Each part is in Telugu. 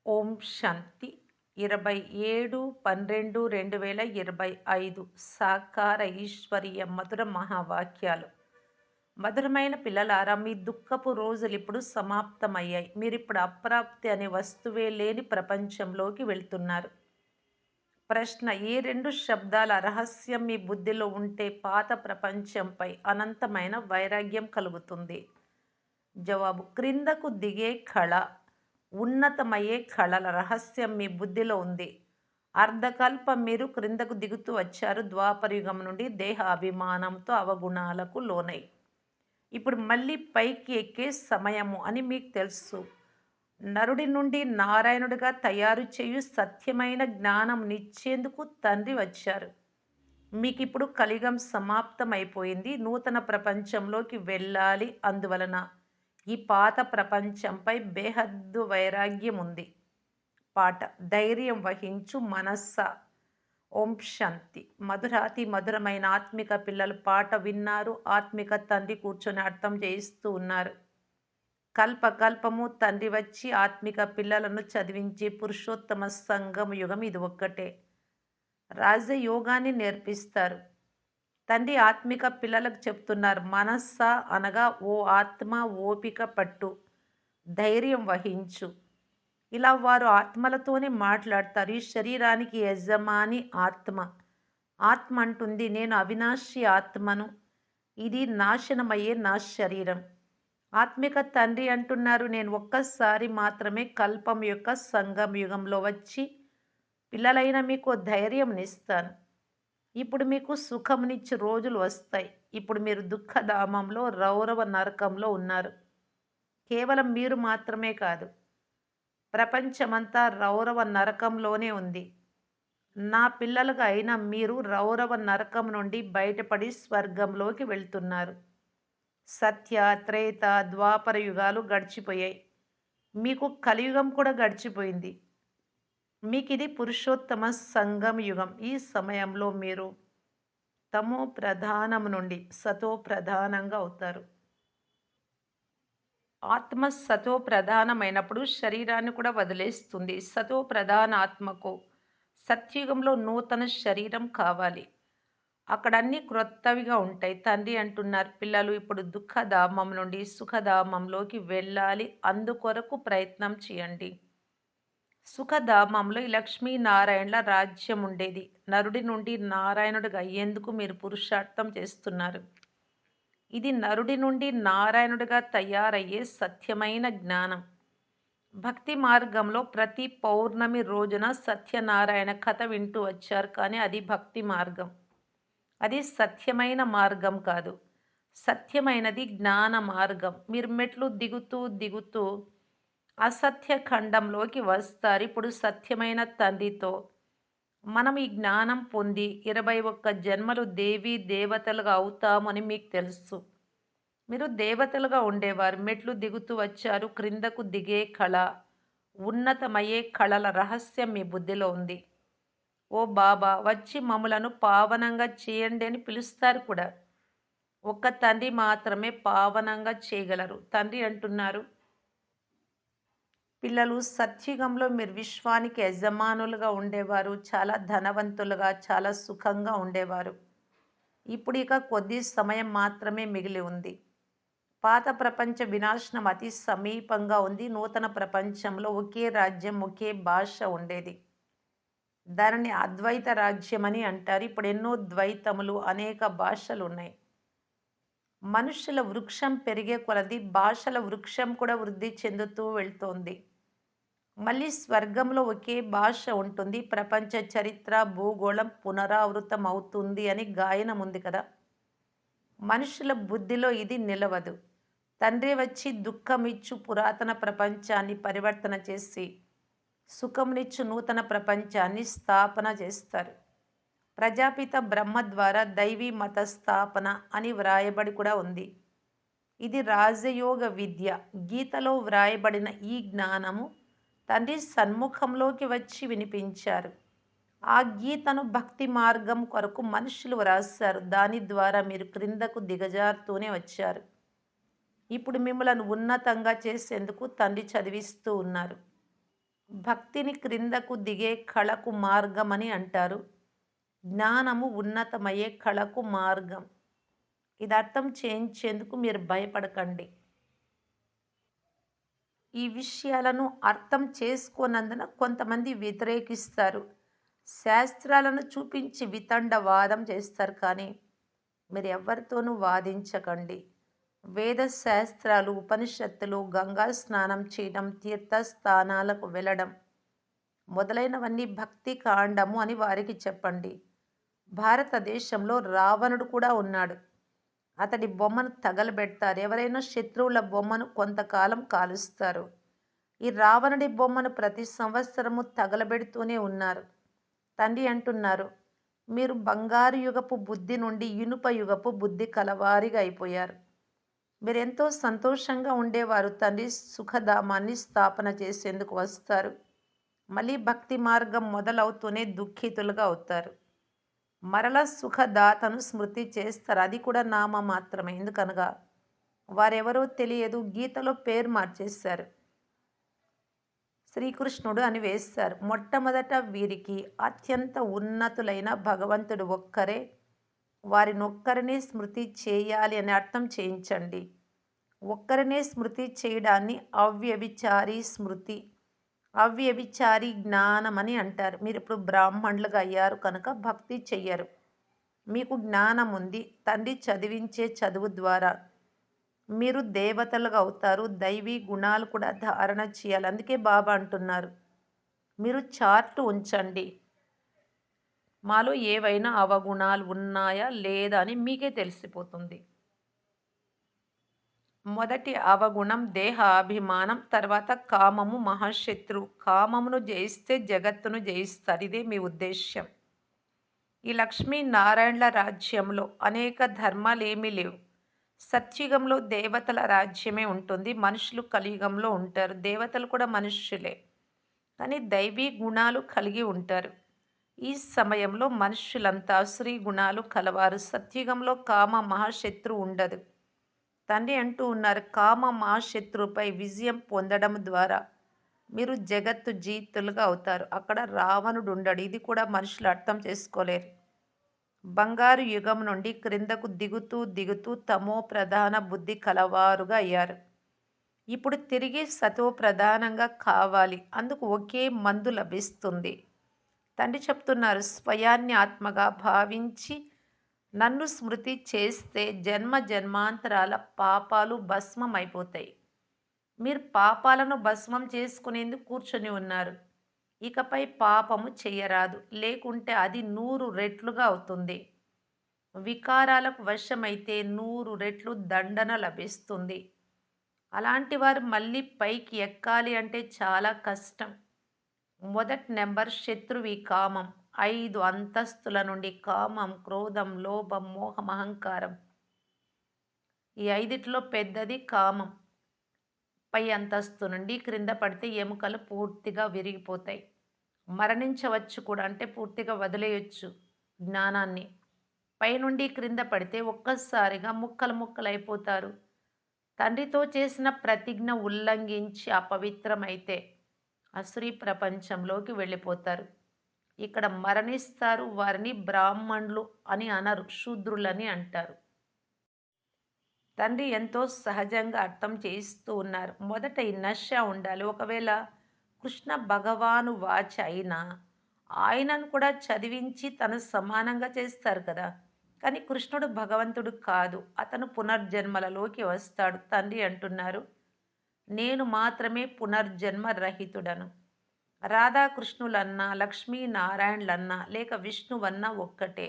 ఓం శాంతి 27/12/2025 సాకార ఈశ్వరీయ మధుర మహావాక్యాలు. మధురమైన పిల్లలారా, మీ దుఃఖపు రోజులు ఇప్పుడు సమాప్తమయ్యాయి. మీరిప్పుడు అప్రాప్తి అనే వస్తువే లేని ప్రపంచంలోకి వెళ్తున్నారు. ప్రశ్న: ఈ రెండు శబ్దాల రహస్యం మీ బుద్ధిలో ఉంటే పాత ప్రపంచంపై అనంతమైన వైరాగ్యం కలుగుతుంది. జవాబు: క్రిందకు దిగే కళ, ఉన్నతమయ్యే కళల రహస్యం మీ బుద్ధిలో ఉంది. అర్ధకల్పం మీరు క్రిందకు దిగుతూ వచ్చారు, ద్వాపరయుగం నుండి దేహ అభిమానంతో అవగుణాలకు లోనై. ఇప్పుడు మళ్ళీ పైకి ఎక్కే సమయము అని మీకు తెలుసు. నరుడి నుండి నారాయణుడిగా తయారు చేయు సత్యమైన జ్ఞానం నిచ్చేందుకు తండ్రి వచ్చారు. మీకిప్పుడు కలియుగం సమాప్తమైపోయింది. నూతన ప్రపంచంలోకి వెళ్ళాలి. అందువలన ఈ పాత ప్రపంచంపై బేహద్దు వైరాగ్యం ఉంది. పాట: ధైర్యం వహించు మనస్సా. ఓం శాంతి. మధురాతి మధురమైన ఆత్మిక పిల్లలు పాట విన్నారు. ఆత్మిక తండ్రి కూర్చొని అర్థం చేయిస్తూ ఉన్నారు. కల్పకల్పము తండ్రి వచ్చి ఆత్మిక పిల్లలను చదివించే పురుషోత్తమ సంగమ యుగం ఇది ఒక్కటే. రాజయోగాన్ని నేర్పిస్తారు. తండ్రి ఆత్మిక పిల్లలకు చెప్తున్నారు, మనస్సా అనగా ఓ ఆత్మ, ఓపిక పట్టు, ధైర్యం వహించు. ఇలా వారు ఆత్మలతోనే మాట్లాడతారు. ఈ శరీరానికి యజమాని ఆత్మ. ఆత్మ అంటుంది, నేను అవినాశి ఆత్మను, ఇది నాశనమయ్యే నా శరీరం. ఆత్మిక తండ్రి అంటున్నారు, నేను ఒక్కసారి మాత్రమే కల్పం యొక్క సంగమ యుగంలో వచ్చి పిల్లలైన మీకు ధైర్యంనిస్తాను. ఇప్పుడు మీకు సుఖంనిచ్చే రోజులు వస్తాయి. ఇప్పుడు మీరు దుఃఖధామంలో, రౌరవ నరకంలో ఉన్నారు. కేవలం మీరు మాత్రమే కాదు, ప్రపంచమంతా రౌరవ నరకంలోనే ఉంది. నా పిల్లలుగా అయిన మీరు రౌరవ నరకం నుండి బయటపడి స్వర్గంలోకి వెళ్తున్నారు. సత్య, త్రేత, ద్వాపర యుగాలు గడిచిపోయాయి. మీకు కలియుగం కూడా గడిచిపోయింది. మీకిది పురుషోత్తమ సంగమ యుగం. ఈ సమయంలో మీరు తమో ప్రధానం నుండి సతో ప్రధానంగా అవుతారు. ఆత్మ సతో ప్రధానమైనప్పుడు శరీరాన్ని కూడా వదిలేస్తుంది. సతో ప్రధాన ఆత్మకు సత్యుగంలో నూతన శరీరం కావాలి. అక్కడ అన్ని క్రొత్తవిగా ఉంటాయి. తండ్రి అంటున్నారు, పిల్లలు ఇప్పుడు దుఃఖధామం నుండి సుఖధామంలోకి వెళ్ళాలి. అందుకొరకు ప్రయత్నం చేయండి. సుఖధామంలో ఈ లక్ష్మీనారాయణల రాజ్యం ఉండేది. నరుడి నుండి నారాయణుడిగా అయ్యేందుకు మీరు పురుషార్థం చేస్తున్నారు. ఇది నరుడి నుండి నారాయణుడిగా తయారయ్యే సత్యమైన జ్ఞానం. భక్తి మార్గంలో ప్రతి పౌర్ణమి రోజున సత్యనారాయణ కథ వింటూ వచ్చారు. కానీ అది భక్తి మార్గం. అది సత్యమైన మార్గం కాదు. సత్యమైనది జ్ఞాన మార్గం. మీరు మెట్లు దిగుతూ దిగుతూ అసత్య ఖండంలోకి వస్తారు. ఇప్పుడు సత్యమైన తండ్రితో మనం ఈ జ్ఞానం పొంది 21 జన్మలు దేవీ దేవతలుగా అవుతామని మీకు తెలుసు. మీరు దేవతలుగా ఉండేవారు. మెట్లు దిగుతూ వచ్చారు. క్రిందకు దిగే కళ, ఉన్నతమయ్యే కళల రహస్యం మీ బుద్ధిలో ఉంది. ఓ బాబా, వచ్చి మమ్ములను పావనంగా చేయండి అని పిలుస్తారు కూడా. ఒక్క తండ్రి మాత్రమే పావనంగా చేయగలరు. తండ్రి అంటున్నారు, పిల్లలు సత్యుగంలో మీరు విశ్వానికి యజమానులుగా ఉండేవారు. చాలా ధనవంతులుగా, చాలా సుఖంగా ఉండేవారు. ఇప్పుడు ఇక కొద్ది సమయం మాత్రమే మిగిలి ఉంది. పాత ప్రపంచ వినాశనం అతి సమీపంగా ఉంది. నూతన ప్రపంచంలో ఒకే రాజ్యం, ఒకే భాష ఉండేది. దానిని అద్వైత రాజ్యం అని అంటారు. ఇప్పుడు ఎన్నో ద్వైతములు, అనేక భాషలు ఉన్నాయి. మనుషుల వృక్షం పెరిగే కొలది భాషల వృక్షం కూడా వృద్ధి చెందుతూ వెళ్తోంది. మళ్ళీ స్వర్గంలో ఒకే భాష ఉంటుంది. ప్రపంచ చరిత్ర, భూగోళం పునరావృతం అవుతుంది అని గాయనం ఉంది కదా. మనుషుల బుద్ధిలో ఇది నిలవదు. తండ్రి వచ్చి దుఃఖమిచ్చు పురాతన ప్రపంచాన్ని పరివర్తన చేసి సుఖంనిచ్చు నూతన ప్రపంచాన్ని స్థాపన చేస్తారు. ప్రజాపిత బ్రహ్మ ద్వారా దైవీ మత స్థాపన అని వ్రాయబడి కూడా ఉంది. ఇది రాజయోగ విద్య. గీతలో వ్రాయబడిన ఈ జ్ఞానము తండ్రి సన్ముఖంలోకి వచ్చి వినిపించారు. ఆ గీతను భక్తి మార్గం కొరకు మనుషులు వ్రాస్తారు. దాని ద్వారా మీరు క్రిందకు దిగజారుతూనే వచ్చారు. ఇప్పుడు మిమ్మలను ఉన్నతంగా చేసేందుకు తండ్రి చదివిస్తూ ఉన్నారు. భక్తిని క్రిందకు దిగే కళకు మార్గమని అంటారు. జ్ఞానము ఉన్నతమయ్యే కళకు మార్గం. ఇది అర్థం చేయించేందుకు మీరు భయపడకండి. ఈ విషయాలను అర్థం చేసుకోనందున కొంతమంది వ్యతిరేకిస్తారు. శాస్త్రాలను చూపించి వితండవాదం చేస్తారు కానీ మీరు ఎవరితోనూ వాదించకండి. వేద శాస్త్రాలు, ఉపనిషత్తులు, గంగా స్నానం చేయడం, తీర్థస్థానాలకు వెళ్ళడం మొదలైనవన్నీ భక్తి కాండము అని వారికి చెప్పండి. భారతదేశంలో రావణుడు కూడా ఉన్నాడు. అతడి బొమ్మను తగలబెడతారు. ఎవరైనా శత్రువుల బొమ్మను కొంతకాలం కాలుస్తారు. ఈ రావణుడి బొమ్మను ప్రతి సంవత్సరము తగలబెడుతూనే ఉన్నారు. తండ్రి అంటున్నారు, మీరు బంగారు యుగపు బుద్ధి నుండి ఇనుప యుగపు బుద్ధి కలవారిగా అయిపోయారు. మీరెంతో సంతోషంగా ఉండేవారు. తండ్రి సుఖధామాన్ని స్థాపన చేసేందుకు వస్తారు. మళ్ళీ భక్తి మార్గం మొదలవుతూనే దుఃఖితులుగా అవుతారు. మరల సుఖదాతను స్మృతి చేస్తారు. అది కూడా నామ మాత్రమే. ఎందుకనగా వారెవరో తెలియదు. గీతలో పేరు మార్చేశారు. శ్రీకృష్ణుడు అని వేశారు. మొట్టమొదట వీరికి అత్యంత ఉన్నతులైన భగవంతుడు ఒక్కరే. వారినొక్కరినే స్మృతి చేయాలి అని అర్థం చేయించండి. ఒక్కరినే స్మృతి చేయడాన్ని అవ్యభిచారి స్మృతి, అవ్యభిచారి జ్ఞానం అని అంటారు. మీరు ఇప్పుడు బ్రాహ్మణులుగా అయ్యారు కనుక భక్తి చెయ్యరు. మీకు జ్ఞానం ఉంది. తండ్రి చదివించే చదువు ద్వారా మీరు దేవతలుగా అవుతారు. దైవీ గుణాలు కూడా ధారణ చేయాలి. అందుకే బాబా అంటున్నారు, మీరు చార్ట్ ఉంచండి. మాలో ఏవైనా అవగుణాలు ఉన్నాయా లేదా అని మీకే తెలిసిపోతుంది. మొదటి అవగుణం దేహాభిమానం, తర్వాత కామము మహాశత్రువు. కామమును జయిస్తే జగత్తును జయిస్తారు. ఇదే మీ ఉద్దేశ్యం. ఈ లక్ష్మీనారాయణల రాజ్యంలో అనేక ధర్మాలేమీ లేవు. సత్యుగంలో దేవతల రాజ్యమే ఉంటుంది. మనుషులు కలియుగంలో ఉంటారు. దేవతలు కూడా మనుష్యులే. కానీ దైవీ గుణాలు కలిగి ఉంటారు. ఈ సమయంలో మనుష్యులంతా అసురీ గుణాలు కలవారు. సత్యుగంలో కామ మహాశత్రువు ఉండదు. తండ్రి అంటూ ఉన్నారు, కామ మహాశత్రువుపై విజయం పొందడం ద్వారా మీరు జగత్తు జీతులుగా అవుతారు. అక్కడ రావణుడు ఉండడు. ఇది కూడా మనుషులు అర్థం చేసుకోలేరు. బంగారు యుగం నుండి క్రిందకు దిగుతూ దిగుతూ తమో ప్రధాన బుద్ధి కలవారుగా అయ్యారు. ఇప్పుడు తిరిగి సతో ప్రధానంగా కావాలి. అందుకు ఒకే మందు లభిస్తుంది. తండ్రి చెప్తున్నారు, స్వయాన్ని ఆత్మగా భావించి నన్ను స్మృతి చేస్తే జన్మ జన్మాంతరాల పాపాలు భస్మం అయిపోతాయి. మీరు పాపాలను భస్మం చేసుకునేందుకు కూర్చొని ఉన్నారు. ఇకపై పాపము చెయ్యరాదు. లేకుంటే అది 100 రెట్లుగా అవుతుంది. వికారాలకు వశమైతే 100 రెట్లు దండన లభిస్తుంది. అలాంటి వారు మళ్ళీ పైకి ఎక్కాలి అంటే చాలా కష్టం. మొదటి నెంబర్ శత్రువి కామం. 5 అంతస్తుల నుండి కామం, క్రోధం, లోభం, మోహం, అహంకారం. ఈ ఐదిట్లో పెద్దది కామం. పై అంతస్తు నుండి క్రింద పడితే ఎముకలు పూర్తిగా విరిగిపోతాయి. మరణించవచ్చు కూడా, అంటే పూర్తిగా వదిలేయొచ్చు జ్ఞానాన్ని. పైనుండి క్రింద పడితే ఒక్కసారిగా ముక్కలు ముక్కలైపోతారు. తండ్రితో చేసిన ప్రతిజ్ఞ ఉల్లంఘించి అపవిత్రమైతే అసురీ ప్రపంచంలోకి వెళ్ళిపోతారు. ఇక్కడ మరణిస్తారు. వారిని బ్రాహ్మణులు అని అనరు, శూద్రులని అంటారు. తండ్రి ఎంతో సహజంగా అర్థం చేయిస్తూ ఉన్నారు. మొదట ఈ నశ ఉండాలి. ఒకవేళ కృష్ణ భగవాను వాచ అయినా ఆయనను కూడా చదివించి తను సమానంగా చేస్తారు కదా. కానీ కృష్ణుడు భగవంతుడు కాదు. అతను పునర్జన్మలలోకి వస్తాడు. తండ్రి అంటున్నారు, నేను మాత్రమే పునర్జన్మ రహితుడను. రాధాకృష్ణులన్నా, లక్ష్మీనారాయణులన్నా, లేక విష్ణువన్నా ఒక్కటే.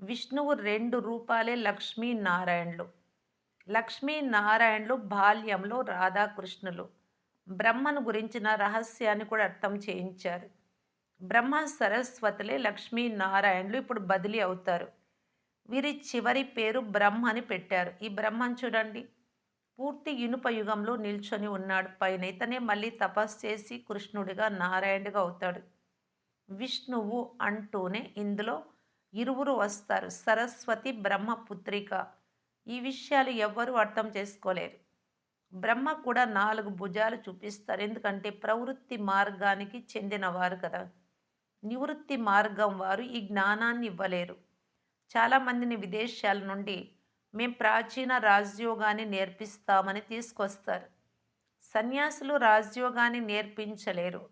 విష్ణువు 2 రూపాలే లక్ష్మీనారాయణులు. లక్ష్మీనారాయణులు బాల్యంలో రాధాకృష్ణులు. బ్రహ్మను గురించిన రహస్యాన్ని కూడా అర్థం చేయించారు. బ్రహ్మ సరస్వతులే లక్ష్మీనారాయణులు ఇప్పుడు బదిలీ అవుతారు. వీరి చివరి పేరు బ్రహ్మ అని పెట్టారు. ఈ బ్రహ్మను చూడండి, పూర్తి ఇనుప యుగంలో నిల్చొని ఉన్నాడు పైన. ఇతనే మళ్ళీ తపస్సు చేసి కృష్ణుడిగా నారాయణుడిగా అవుతాడు. విష్ణువు అంటూనే ఇందులో ఇరువురు వస్తారు, సరస్వతి బ్రహ్మపుత్రిక. ఈ విషయాలు ఎవ్వరూ అర్థం చేసుకోలేరు. బ్రహ్మ కూడా 4 భుజాలు చూపిస్తారు. ఎందుకంటే ప్రవృత్తి మార్గానికి చెందినవారు కదా! నివృత్తి మార్గం వారు ఈ జ్ఞానాన్ని ఇవ్వలేరు. చాలామందిని విదేశాల నుండి మేం ప్రాచీన రాజయోగాన్ని నేర్పిస్తామని తీసుకొస్తారు. సన్యాసులు రాజయోగాన్ని నేర్పించలేరు.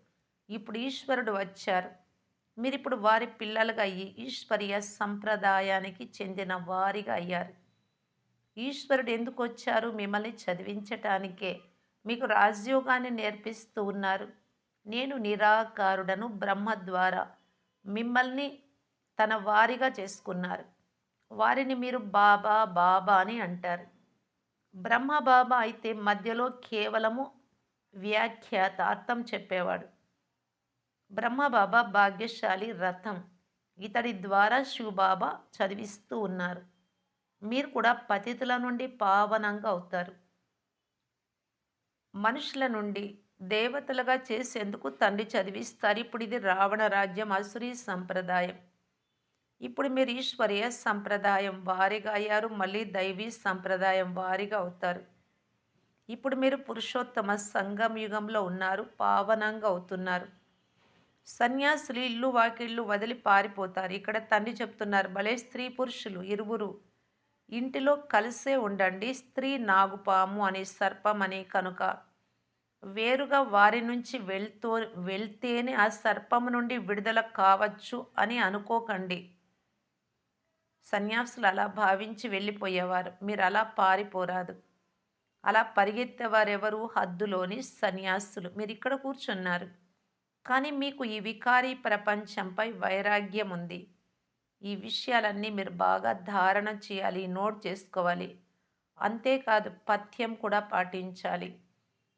ఇప్పుడు ఈశ్వరుడు వచ్చారు. మీరిప్పుడు వారి పిల్లలుగా అయ్యి ఈశ్వరీయ సంప్రదాయానికి చెందిన వారిగా అయ్యారు. ఈశ్వరుడు ఎందుకొచ్చారు? మిమ్మల్ని చదివించటానికే. మీకు రాజయోగాన్ని నేర్పిస్తూ ఉన్నారు. నేను నిరాకారుడను బ్రహ్మ ద్వారా మిమ్మల్ని తన వారిగా చేసుకున్నారు. వారిని మీరు బాబా, బాబా అని అంటారు. బ్రహ్మ బాబా అయితే మధ్యలో కేవలము వ్యాఖ్యాత అర్థం చెప్పేవాడు. బ్రహ్మ బాబా భాగ్యశాలి రథం. ఇతడి ద్వారా శివబాబా చదివిస్తూ ఉన్నారు. మీరు కూడా పతితుల నుండి పావనంగా అవుతారు. మనుషుల నుండి దేవతలుగా చేసేందుకు తండ్రి చదివిస్తారు. ఇప్పుడు ఇది రావణ రాజ్యం అసురీ సంప్రదాయం. ఇప్పుడు మీరు ఈశ్వరీయ సంప్రదాయం వారిగా అయ్యారు. మళ్ళీ దైవీ సంప్రదాయం వారిగా అవుతారు. ఇప్పుడు మీరు పురుషోత్తమ సంగం యుగంలో ఉన్నారు. పావనంగా అవుతున్నారు. సన్యాసులు ఇల్లు వాకిళ్ళు వదిలి పారిపోతారు. ఇక్కడ తండ్రి చెప్తున్నారు, భలే స్త్రీ పురుషులు ఇరువురు ఇంటిలో కలిసే ఉండండి. స్త్రీ నాగుపాము అని సర్పం అని కనుక వేరుగా వారి నుంచి వెళ్తేనే ఆ సర్పము నుండి విడుదల కావచ్చు అని అనుకోకండి. సన్యాసులు అలా భావించి వెళ్ళిపోయేవారు. మీరు అలా పారిపోరాదు. అలా పరిగెత్తేవారెవరు? హద్దులోని సన్యాసులు. మీరు ఇక్కడ కూర్చున్నారు. కానీ మీకు ఈ వికారీ ప్రపంచంపై వైరాగ్యం ఉంది. ఈ విషయాలన్నీ మీరు బాగా ధారణ చేయాలి, నోట్ చేసుకోవాలి. అంతేకాదు పథ్యం కూడా పాటించాలి.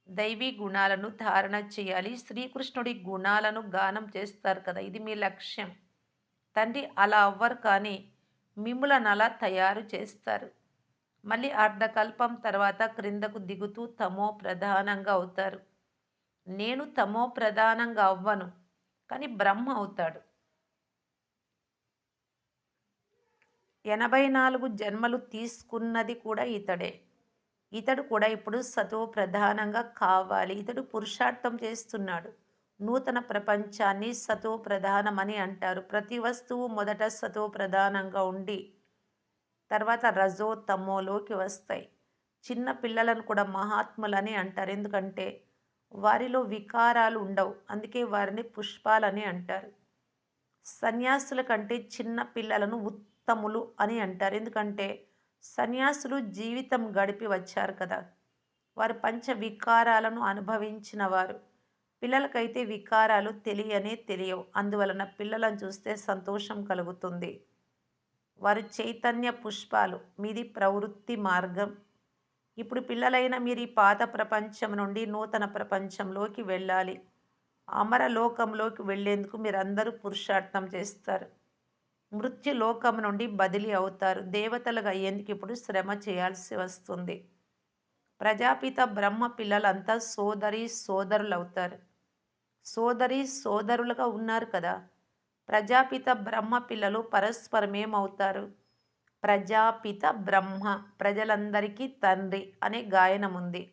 దైవీ గుణాలను ధారణ చేయాలి. శ్రీకృష్ణుడి గుణాలను గానం చేస్తారు కదా! ఇది మీ లక్ష్యం. తండ్రి అలా అవ్వరు, కానీ మిమ్ములను అలా తయారు చేస్తారు. మళ్ళీ అర్ధకల్పం తర్వాత క్రిందకు దిగుతూ తమో ప్రధానంగా అవుతారు. నేను తమో ప్రధానంగా అవ్వను, కానీ బ్రహ్మ అవుతాడు. 84 జన్మలు తీసుకున్నది కూడా ఇతడే. ఇతడు కూడా ఇప్పుడు సతో ప్రధానంగా కావాలి. ఇతడు పురుషార్థం చేస్తున్నాడు. నూతన ప్రపంచాన్ని సతో ప్రధానమని అంటారు. ప్రతి వస్తువు మొదట సతో ప్రధానంగా ఉండి తర్వాత రజో తమోలోకి వస్తాయి. చిన్న పిల్లలను కూడా మహాత్ములని అంటారు. ఎందుకంటే వారిలో వికారాలు ఉండవు. అందుకే వారిని పుష్పాలని అంటారు. సన్యాసుల కంటే చిన్న పిల్లలను ఉత్తములు అని అంటారు. ఎందుకంటే సన్యాసులు జీవితం గడిపి వచ్చారు కదా! వారు పంచ వికారాలను అనుభవించిన వారు. పిల్లలకైతే వికారాలు తెలియనే తెలియవు. అందువలన పిల్లలను చూస్తే సంతోషం కలుగుతుంది. వారు చైతన్య పుష్పాలు. మీది ప్రవృత్తి మార్గం. ఇప్పుడు పిల్లలైన మీరు ఈ పాత ప్రపంచం నుండి నూతన ప్రపంచంలోకి వెళ్ళాలి. అమరలోకంలోకి వెళ్లేందుకు మీరందరూ పురుషార్థం చేస్తారు. మృత్యులోకం నుండి బదిలీ అవుతారు. దేవతలుగా అయ్యేందుకు ఇప్పుడు శ్రమ చేయాల్సి వస్తుంది. ప్రజాపిత బ్రహ్మ పిల్లలంతా సోదరి సోదరులవుతారు. సోదరి సోదరులుగా ఉన్నారు కదా! ప్రజాపిత బ్రహ్మ పిల్లలు పరస్పరం ఏమవుతారు? ప్రజాపిత బ్రహ్మ ప్రజలందరికీ తండ్రి అనే గాయనం ఉంది.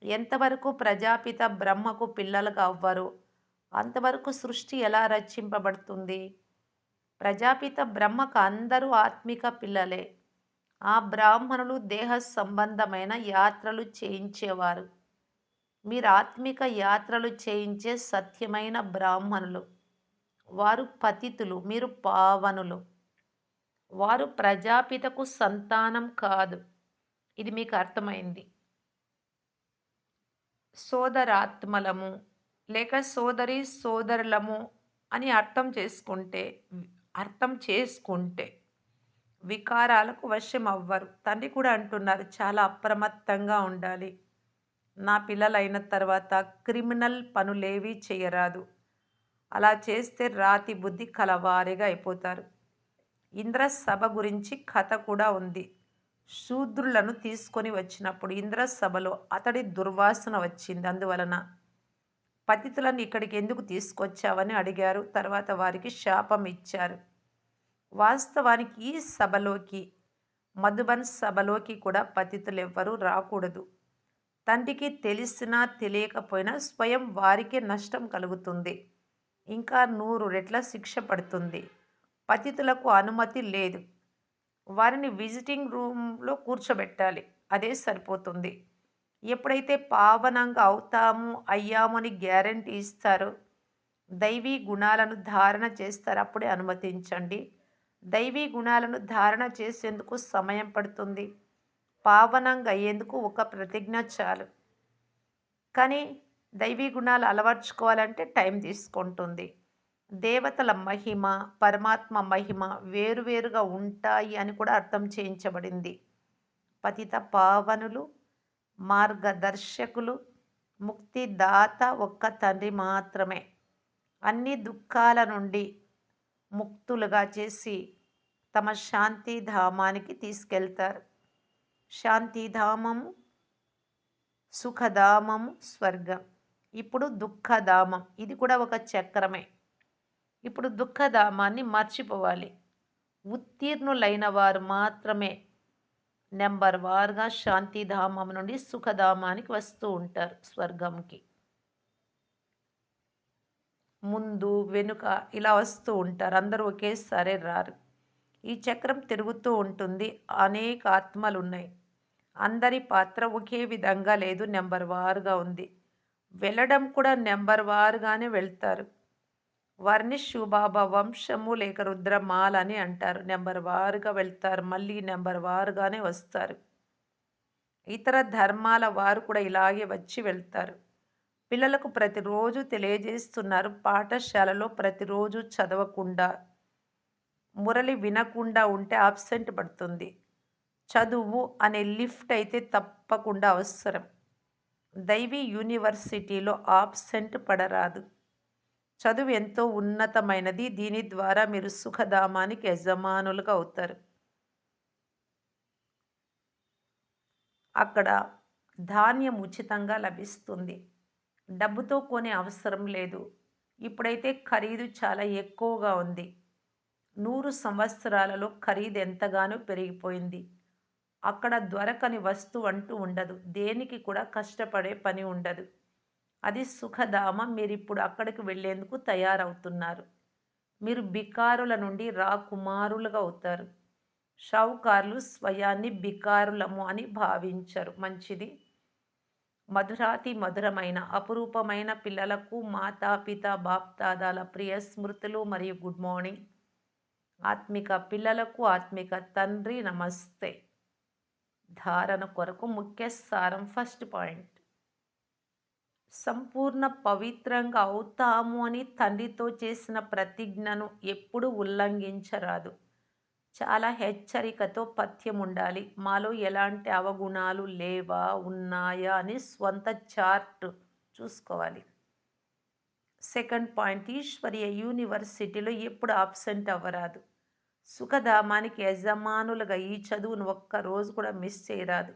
ఎంతవరకు ప్రజాపిత బ్రహ్మకు పిల్లలుగా అవ్వరు, అంతవరకు సృష్టి ఎలా రచింపబడుతుంది? ప్రజాపిత బ్రహ్మకు అందరూ ఆత్మిక పిల్లలే. ఆ బ్రాహ్మణులు దేహ సంబంధమైన యాత్రలు చేయించేవారు. మీరు ఆత్మిక యాత్రలు చేయించే సత్యమైన బ్రాహ్మణులు. వారు పతితులు, మీరు పావనులు. వారు ప్రజాపితకు సంతానం కాదు. ఇది మీకు అర్థమైంది. సోదరాత్మలము లేక సోదరి సోదరులము అని అర్థం చేసుకుంటే వికారాలకు వశం అవ్వరు. తండ్రి కూడా అంటున్నారు, చాలా అప్రమత్తంగా ఉండాలి. నా పిల్లలైన తర్వాత క్రిమినల్ పనులేవీ చేయరాదు. అలా చేస్తే రాతి బుద్ధి కలవారిగా అయిపోతారు. ఇంద్ర సభ గురించి కథ కూడా ఉంది. శూద్రులను తీసుకొని వచ్చినప్పుడు ఇంద్ర సభలో అతడి దుర్వాసన వచ్చింది. అందువలన పతితులను ఇక్కడికి ఎందుకు తీసుకొచ్చావని అడిగారు. తర్వాత వారికి శాపం ఇచ్చారు. వాస్తవానికి ఈ సభలోకి, మధుబన్ సభలోకి కూడా పతితులెవ్వరూ రాకూడదు. తండ్రికి తెలిసినా తెలియకపోయినా స్వయం వారికే నష్టం కలుగుతుంది. ఇంకా 100 రెట్ల శిక్ష పడుతుంది. పతితులకు అనుమతి లేదు. వారిని విజిటింగ్ రూమ్‌లో కూర్చోబెట్టాలి. అదే సరిపోతుంది. ఎప్పుడైతే పావనంగా అయ్యాము అని గ్యారంటీ ఇస్తారో, దైవీ గుణాలను ధారణ చేస్తారో అప్పుడే అనుమతించండి. దైవీ గుణాలను ధారణ చేసేందుకు సమయం పడుతుంది. పావనంగా అయ్యేందుకు ఒక ప్రతిజ్ఞ చాలు. కానీ దైవీ గుణాలు అలవర్చుకోవాలంటే టైం తీసుకుంటుంది. దేవతల మహిమ, పరమాత్మ మహిమ వేరువేరుగా ఉంటాయి అని కూడా అర్థం చేయించబడింది. పతిత పావనులు, మార్గదర్శకులు, ముక్తిదాత ఒక్క తండ్రి మాత్రమే. అన్ని దుఃఖాల నుండి ముక్తులుగా చేసి తమ శాంతిధామానికి తీసుకెళ్తారు. శాంతిధామము, సుఖధామము, స్వర్గం. ఇప్పుడు దుఃఖధామం. ఇది కూడా ఒక చక్రమే. ఇప్పుడు దుఃఖధామాన్ని మర్చిపోవాలి. ఉత్తీర్ణులైన వారు మాత్రమే నెంబర్ వారుగా శాంతిధామం నుండి సుఖధామానికి వస్తూ ఉంటారు స్వర్గంకి. ముందు, వెనుక ఇలా వస్తూ ఉంటారు. అందరూ ఒకేసారి రారు. ఈ చక్రం తిరుగుతూ ఉంటుంది. అనేక ఆత్మలున్నాయి. అందరి పాత్ర ఒకే విధంగా లేదు. నెంబర్ వారుగా ఉంది. వెళ్ళడం కూడా నెంబర్ వారుగానే వెళ్తారు. వారిని శివబాబా వంశము లేక రుద్రమాల అని అంటారు. నెంబర్ వారుగా వెళ్తారు. మళ్ళీ నెంబర్ వారుగానే వస్తారు. ఇతర ధర్మాల వారు కూడా ఇలాగే వచ్చి వెళ్తారు. పిల్లలకు ప్రతిరోజు తెలియజేస్తున్నారు. పాఠశాలలో ప్రతిరోజు చదవకుండా, మురళి వినకుండా ఉంటే అబ్సెంట్ పడుతుంది. చదువు అనే లిఫ్ట్ అయితే తప్పకుండా అవసరం. దైవీ యూనివర్సిటీలో ఆబ్సెంట్ పడరాదు. చదువు ఎంతో ఉన్నతమైనది. దీని ద్వారా మీరు సుఖధామానికి యజమానులుగా అవుతారు. అక్కడ ధాన్యం ఉచితంగా లభిస్తుంది. డబ్బుతో కొనే అవసరం లేదు. ఇప్పుడైతే ఖరీదు చాలా ఎక్కువగా ఉంది. 100 సంవత్సరాలలో ఖరీదు ఎంతగానో పెరిగిపోయింది. అక్కడ దొరకని వస్తువు అంటూ ఉండదు. దేనికి కూడా కష్టపడే పని ఉండదు. అది సుఖధామం. మీరిప్పుడు అక్కడికి వెళ్ళేందుకు తయారవుతున్నారు. మీరు బికారుల నుండి రాకుమారులుగా అవుతారు. షావుకారులు స్వయాన్ని బికారులము అని భావించరు. మంచిది. మధురాతి మధురమైన అపురూపమైన పిల్లలకు మాతాపిత బాప్దాదాల ప్రియ స్మృతులు మరియు గుడ్ మార్నింగ్. ఆత్మిక పిల్లలకు ఆత్మిక తండ్రి నమస్తే. ధారణ కొరకు ముఖ్య సారం. ఫస్ట్ పాయింట్, సంపూర్ణ పవిత్రంగా అవుతాము అని తండ్రితో చేసిన ప్రతిజ్ఞను ఎప్పుడు ఉల్లంఘించరాదు. చాలా హెచ్చరికతో పథ్యం ఉండాలి. మాలో ఎలాంటి అవగుణాలు లేవా, ఉన్నాయా అని స్వంత చార్ట్ చూసుకోవాలి. సెకండ్ పాయింట్, ఈశ్వరీయ యూనివర్సిటీలో ఎప్పుడు అబ్సెంట్ అవ్వరాదు. సుఖధామానికి యజమానులుగా ఈ చదువును ఒక్కరోజు కూడా మిస్ చేయరాదు.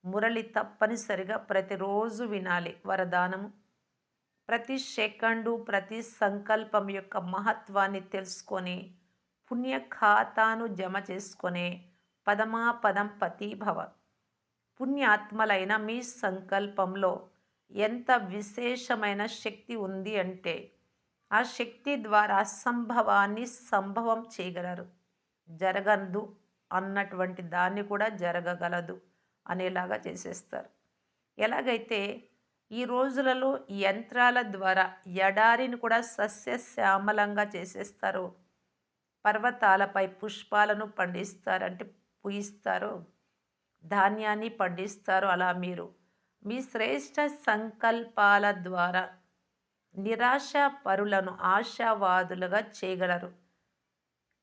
మురళి తప్పనిసరిగా ప్రతిరోజు వినాలి. వరదానము, ప్రతి సెకండు ప్రతి సంకల్పం యొక్క మహత్వాన్ని తెలుసుకొని పుణ్య ఖాతాను జమ చేసుకొని పదమాపదం పతీభవ. పుణ్యాత్మలైన మీ సంకల్పంలో ఎంత విశేషమైన శక్తి ఉంది అంటే ఆ శక్తి ద్వారా అసంభవాన్ని సంభవం చేయగలరు. జరగదు అన్నటువంటి దాన్ని కూడా జరగగలదు అనేలాగా చేసేస్తారు. ఎలాగైతే ఈ రోజులలో యంత్రాల ద్వారా ఎడారిని కూడా సస్యశ్యామలంగా చేసేస్తారు, పర్వతాలపై పుష్పాలను పండిస్తారు అంటే పూయిస్తారు, ధాన్యాన్ని పండిస్తారు. అలా మీరు మీ శ్రేష్ట సంకల్పాల ద్వారా నిరాశ పరులను ఆశావాదులుగా చేయగలరు.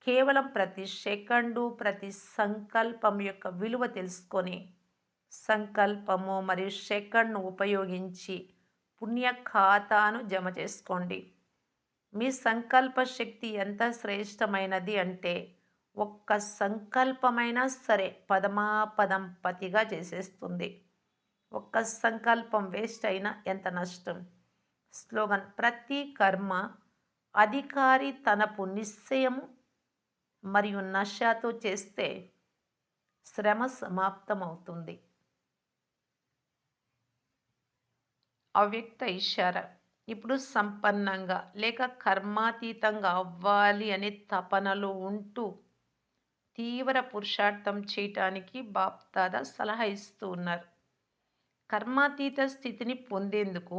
కేవలం ప్రతి సెకండు ప్రతి సంకల్పం యొక్క విలువ తెలుసుకొని సంకల్పము మరియు సెకండ్ను ఉపయోగించి పుణ్య ఖాతాను జమ చేసుకోండి. మీ సంకల్ప శక్తి ఎంత శ్రేష్టమైనది అంటే ఒక్క సంకల్పమైనా సరే పదమాపదం పతిగా చేసేస్తుంది. ఒక్క సంకల్పం వేస్ట్ అయినా ఎంత నష్టం. స్లోగన్, ప్రతి కర్మ అధికారి తనపు నిశ్చయము మరియు నషతో చేస్తే శ్రమ సమాప్తమవుతుంది. అవ్యక్త ఇషారా. ఇప్పుడు సంపన్నంగా లేక కర్మాతీతంగా అవ్వాలి అనే తపనలో ఉంటూ తీవ్ర పురుషార్థం చేయటానికి బాప్దాదా సలహా ఇస్తూ ఉన్నారు. కర్మాతీత స్థితిని పొందేందుకు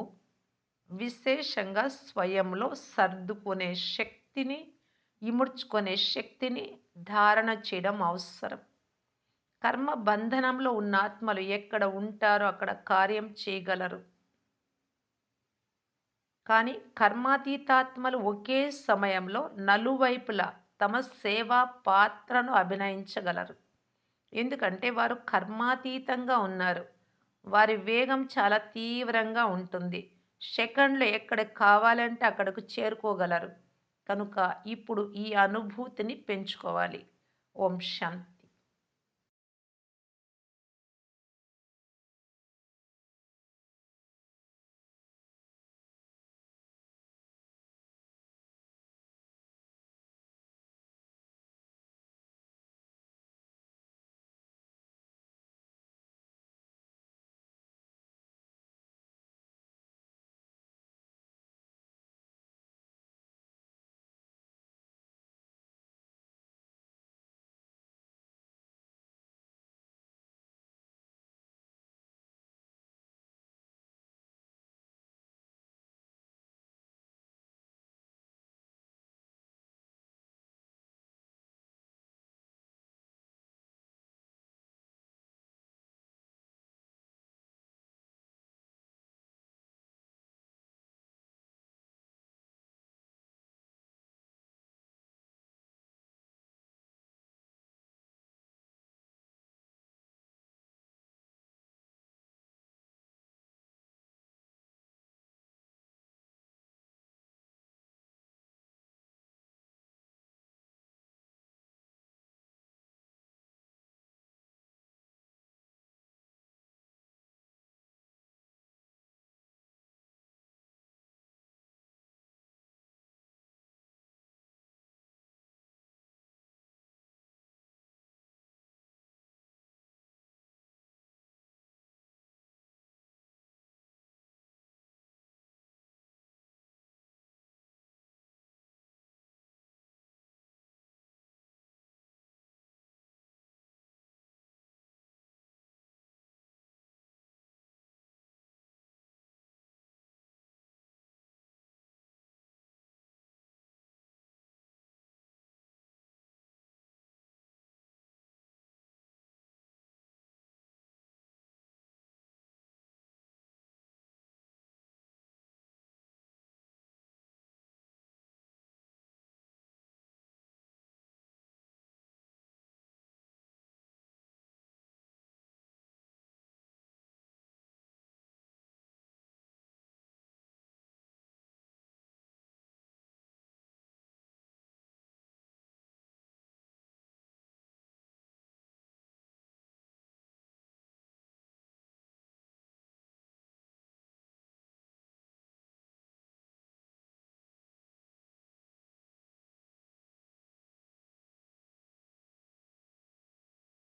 విశేషంగా స్వయంలో సర్దుకునే శక్తిని, ఇముడ్చుకునే శక్తిని ధారణ చేయడం అవసరం. కర్మ బంధనంలో ఉన్న ఆత్మలు ఎక్కడ ఉంటారో అక్కడ కార్యం చేయగలరు. కానీ కర్మాతీతాత్మలు ఒకే సమయంలో నలువైపులా తమ సేవా పాత్రను అభినయించగలరు. ఎందుకంటే వారు కర్మాతీతంగా ఉన్నారు. వారి వేగం చాలా తీవ్రంగా ఉంటుంది. సెకండ్‌లో ఎక్కడికి కావాలంటే అక్కడకు చేరుకోగలరు. కనుక ఇప్పుడు ఈ అనుభూతిని పెంచుకోవాలి. ఓం శాంతి.